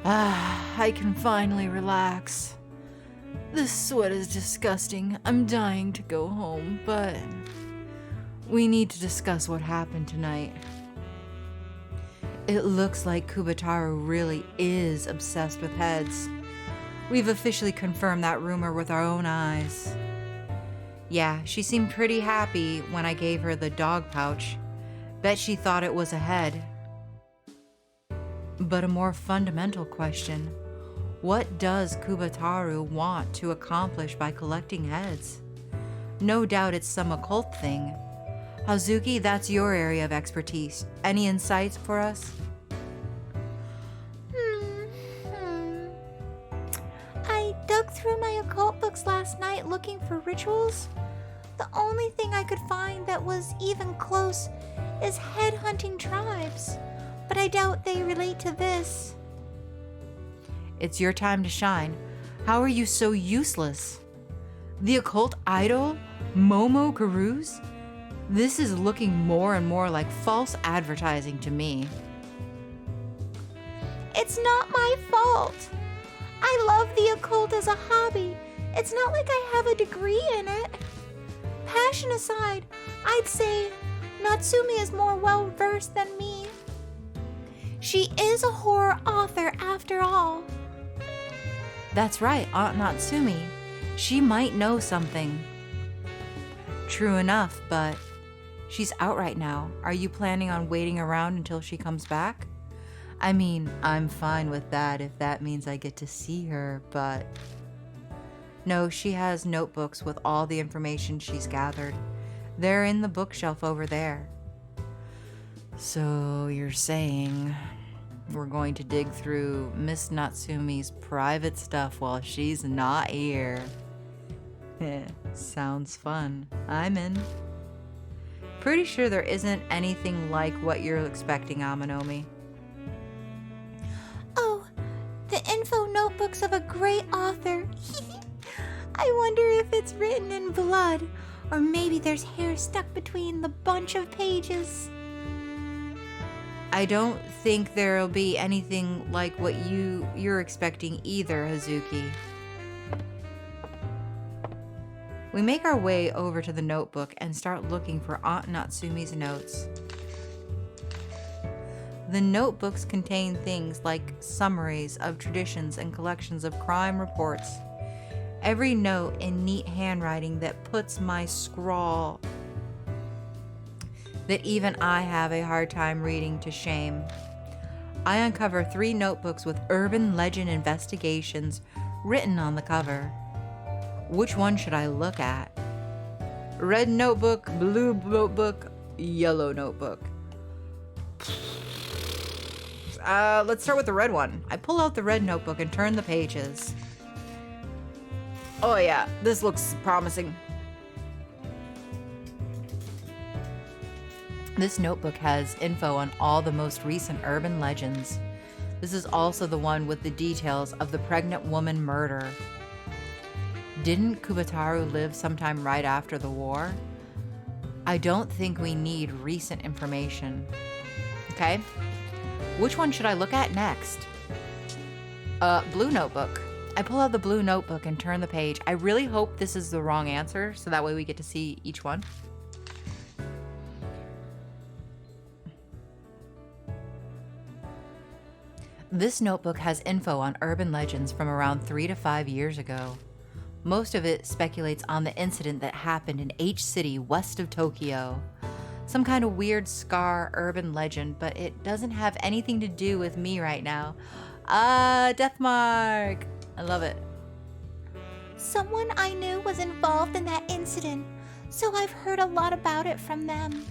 I can finally relax. This sweat is disgusting. I'm dying to go home, but we need to discuss what happened tonight. It looks like Kubataru really is obsessed with heads. We've officially confirmed that rumor with our own eyes. Yeah, she seemed pretty happy when I gave her the dog pouch. Bet she thought it was a head. But a more fundamental question, what does Kubataru want to accomplish by collecting heads? No doubt it's some occult thing. Hazuki, that's your area of expertise. Any insights for us? I dug through my occult books last night looking for rituals. The only thing I could find that was even close is head-hunting tribes, but I doubt they relate to this. It's your time to shine. How are you so useless? The occult idol? Momo Karuz? This is looking more and more like false advertising to me. It's not my fault. I love the occult as a hobby. It's not like I have a degree in it. Passion aside, I'd say Natsumi is more well-versed than me. She is a horror author after all. That's right, Aunt Natsumi. She might know something. True enough, but she's out right now. Are you planning on waiting around until she comes back? I mean, I'm fine with that if that means I get to see her, but... No, she has notebooks with all the information she's gathered. They're in the bookshelf over there. So you're saying we're going to dig through Miss Natsumi's private stuff while she's not here? Sounds fun. I'm in. Pretty sure there isn't anything like what you're expecting, Amanomi. Oh, the info notebooks of a great author. I wonder if it's written in blood, or maybe there's hair stuck between the bunch of pages. I don't think there'll be anything like what you're expecting either, Hazuki. We make our way over to the notebook and start looking for Aunt Natsumi's notes. The notebooks contain things like summaries of traditions and collections of crime reports. Every note in neat handwriting that puts my scrawl that even I have a hard time reading to shame. I uncover 3 notebooks with urban legend investigations written on the cover. Which one should I look at? Red notebook, blue notebook, yellow notebook. Let's start with the red one. I pull out the red notebook and turn the pages. Oh yeah, this looks promising. This notebook has info on all the most recent urban legends. This is also the one with the details of the pregnant woman murder. Didn't Kubataru live sometime right after the war? I don't think we need recent information. Okay. Which one should I look at next? Blue notebook. I pull out the blue notebook and turn the page. I really hope this is the wrong answer, so that way we get to see each one. This notebook has info on urban legends from around 3 to 5 years ago. Most of it speculates on the incident that happened in H City west of Tokyo. Some kind of weird scar urban legend, but it doesn't have anything to do with me right now. Deathmark! I love it. Someone I knew was involved in that incident, so I've heard a lot about it from them.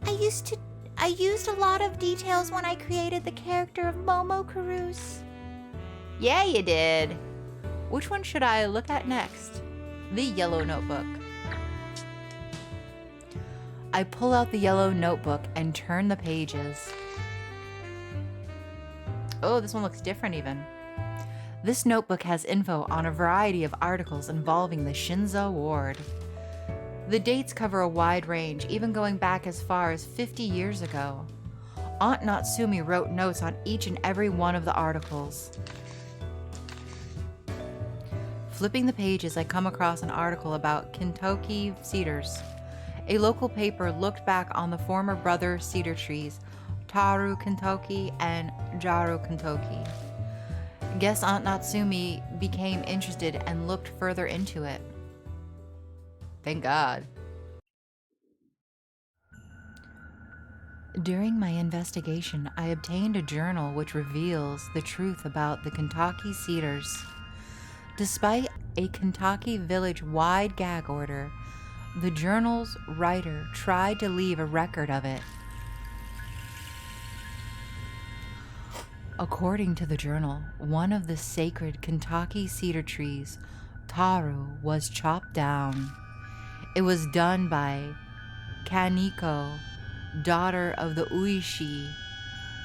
I used a lot of details when I created the character of Momo Karuz. Yeah, you did. Which one should I look at next? The yellow notebook. I pull out the yellow notebook and turn the pages. Oh, this one looks different even. This notebook has info on a variety of articles involving the Shinzo Ward. The dates cover a wide range, even going back as far as 50 years ago. Aunt Natsumi wrote notes on each and every one of the articles. Flipping the pages, I come across an article about Kentucky cedars. A local paper looked back on the former brother cedar trees, Taru Kentucky and Jaru Kentucky. Guess Aunt Natsumi became interested and looked further into it. Thank God. During my investigation, I obtained a journal which reveals the truth about the Kentucky cedars. Despite a Kentucky village-wide gag order, the journal's writer tried to leave a record of it. According to the journal, one of the sacred Kentucky cedar trees, Taru, was chopped down. It was done by Kaneko, daughter of the Uishi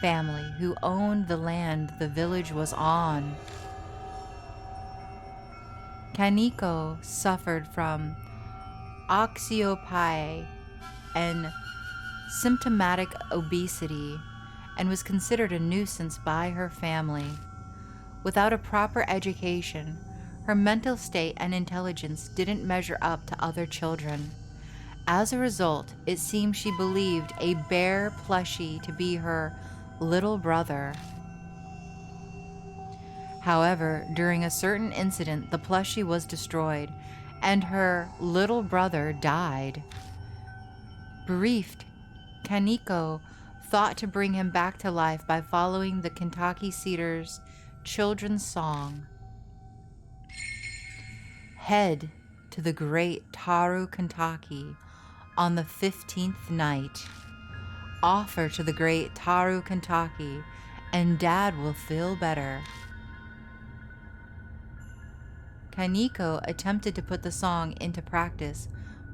family, who owned the land the village was on. Kaneko suffered from oxyopia and symptomatic obesity and was considered a nuisance by her family. Without a proper education, her mental state and intelligence didn't measure up to other children. As a result, it seems she believed a bear plushie to be her little brother. However, during a certain incident, the plushie was destroyed, and her little brother died. Bereaved, Kaneko thought to bring him back to life by following the Kentucky Cedars children's song. Head to the great Taru Kentucky on the 15th night. Offer to the great Taru Kentucky, and Dad will feel better. Kaneko attempted to put the song into practice,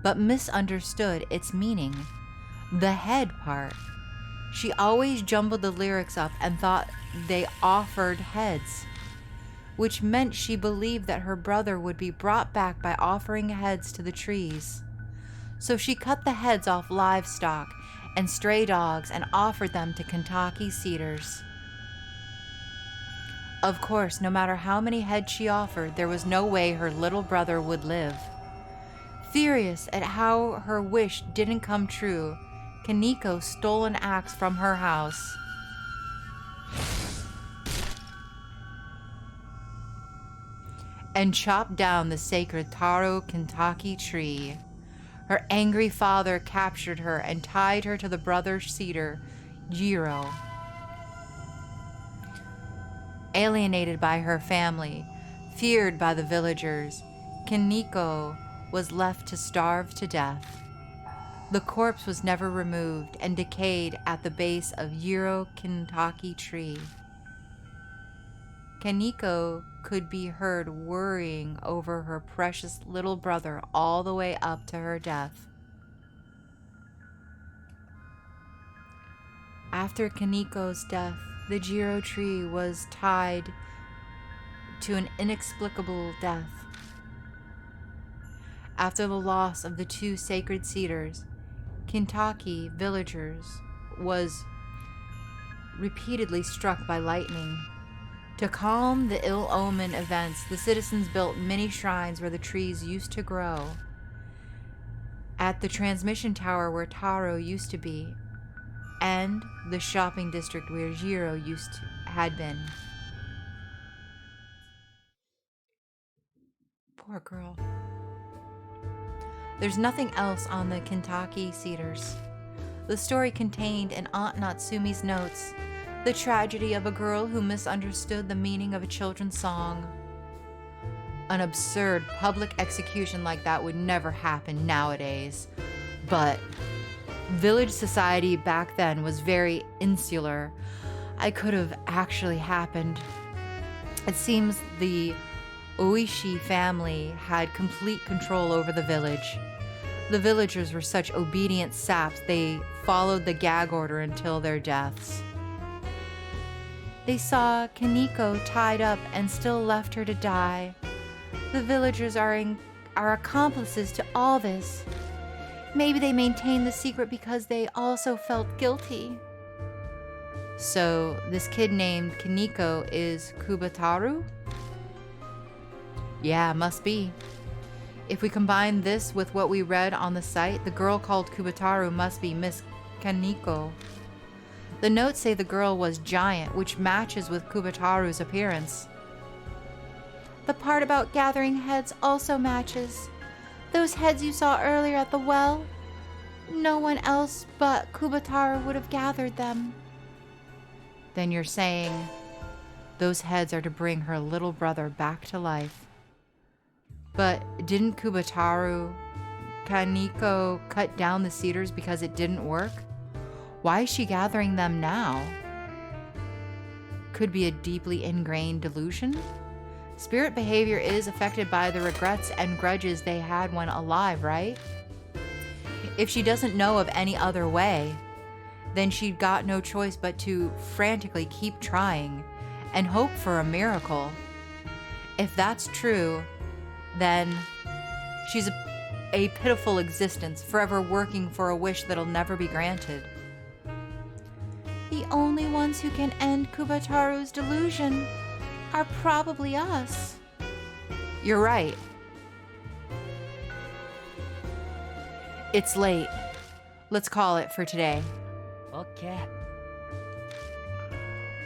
but misunderstood its meaning. The head part. She always jumbled the lyrics up and thought they offered heads, which meant she believed that her brother would be brought back by offering heads to the trees. So she cut the heads off livestock and stray dogs and offered them to Kentucky cedars. Of course, no matter how many heads she offered, there was no way her little brother would live. Furious at how her wish didn't come true, Kaneko stole an axe from her house. And chopped down the sacred Taru Kentucky tree. Her angry father captured her and tied her to the brother cedar, Jiro. Alienated by her family, feared by the villagers, Kaneko was left to starve to death. The corpse was never removed and decayed at the base of Jiro Kentucky tree. Kaneko could be heard worrying over her precious little brother all the way up to her death. After Kaneko's death, the Jiro tree was tied to an inexplicable death. After the loss of the two sacred cedars, Kentucky villagers was repeatedly struck by lightning. To calm the ill-omened events, the citizens built many shrines where the trees used to grow. At the transmission tower where Taro used to be, and the shopping district where Jiro had been. Poor girl. There's nothing else on the Kentucky cedars. The story contained in Aunt Natsumi's notes the tragedy of a girl who misunderstood the meaning of a children's song. An absurd public execution like that would never happen nowadays, but village society back then was very insular. It could have actually happened. It seems the Oishi family had complete control over the village. The villagers were such obedient saps, they followed the gag order until their deaths. They saw Kaneko tied up and still left her to die. The villagers are accomplices to all this. Maybe they maintained the secret because they also felt guilty. So this kid named Kaneko is Kubataru? Yeah, must be. If we combine this with what we read on the site, the girl called Kubataru must be Miss Kaneko. The notes say the girl was giant, which matches with Kubataru's appearance. The part about gathering heads also matches. Those heads you saw earlier at the well, no one else but Kubataru would have gathered them. Then you're saying those heads are to bring her little brother back to life. But didn't Kaneko cut down the cedars because it didn't work? Why is she gathering them now? Could be a deeply ingrained delusion? Spirit behavior is affected by the regrets and grudges they had when alive, right? If she doesn't know of any other way, then she'd got no choice but to frantically keep trying and hope for a miracle. If that's true, then she's a pitiful existence, forever working for a wish that'll never be granted. The only ones who can end Kubataru's delusion are probably us. You're right. It's late. Let's call it for today. Okay.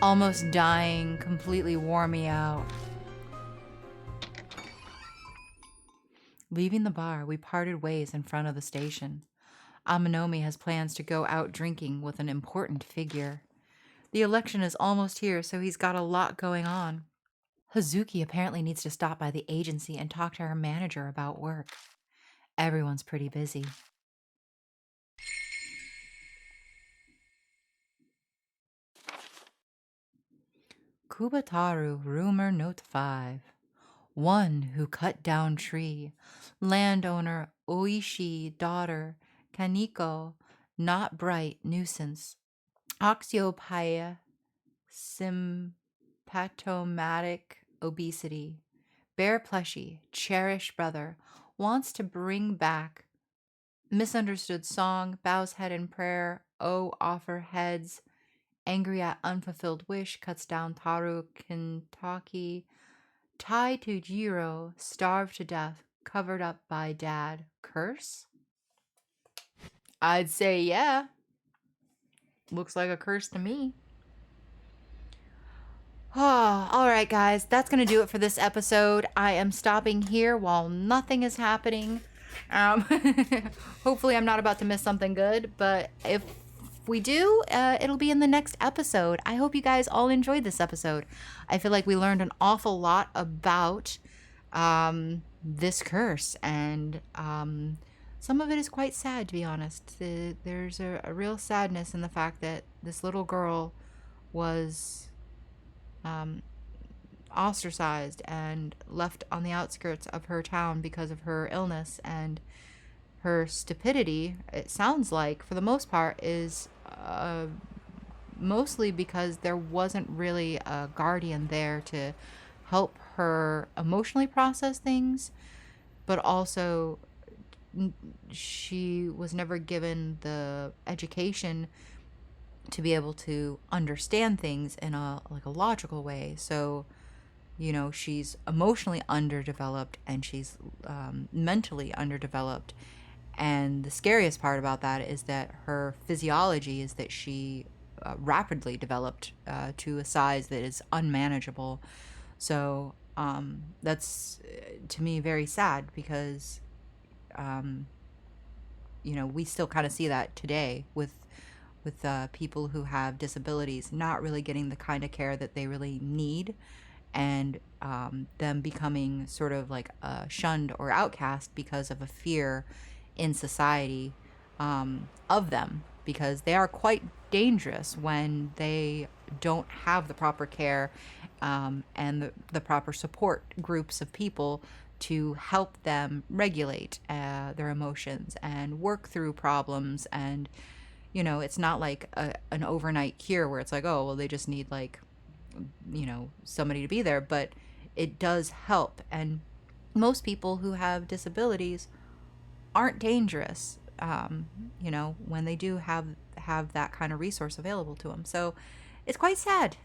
Almost dying completely wore me out. Leaving the bar, we parted ways in front of the station. Aminomi has plans to go out drinking with an important figure. The election is almost here, so he's got a lot going on. Hazuki apparently needs to stop by the agency and talk to her manager about work. Everyone's pretty busy. Kubataru, rumor note 5. One who cut down tree. Landowner Oishi, daughter Kaneko, not bright, nuisance. Oxyopia, symptomatic obesity. Bear plushie, cherished brother, wants to bring back. Misunderstood song, bows head in prayer, offer heads. Angry at unfulfilled wish, cuts down Taru Kintaki. Tied to Jiro, starved to death, covered up by dad. Curse? I'd say yeah. Looks like a curse to me. Oh, all right, guys. That's going to do it for this episode. I am stopping here while nothing is happening. Hopefully I'm not about to miss something good, but if we do, it'll be in the next episode. I hope you guys all enjoyed this episode. I feel like we learned an awful lot about this curse, and some of it is quite sad, to be honest. There's a real sadness in the fact that this little girl was ostracized and left on the outskirts of her town because of her illness, and her stupidity, it sounds like, for the most part, is mostly because there wasn't really a guardian there to help her emotionally process things, but also she was never given the education to be able to understand things in a logical way. So, you know, she's emotionally underdeveloped and she's mentally underdeveloped. And the scariest part about that is that her physiology is that she rapidly developed to a size that is unmanageable. So that's, to me, very sad because, you know, we still kind of see that today with people who have disabilities not really getting the kind of care that they really need, and them becoming sort of like shunned or outcast because of a fear in society of them, because they are quite dangerous when they don't have the proper care and the proper support groups of people to help them regulate their emotions and work through problems. And you know, it's not like an overnight cure where it's like, oh, well, they just need, like, you know, somebody to be there. But it does help. And most people who have disabilities aren't dangerous, you know, when they do have that kind of resource available to them. So it's quite sad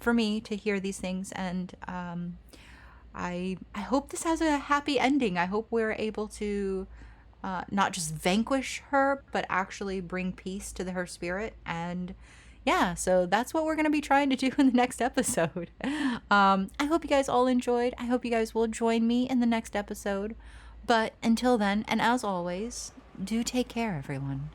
for me to hear these things, and I hope this has a happy ending. I hope we're able to not just vanquish her, but actually bring peace to her spirit. And yeah, so that's what we're going to be trying to do in the next episode. I hope you guys all enjoyed. I hope you guys will join me in the next episode. But until then, and as always, do take care, everyone.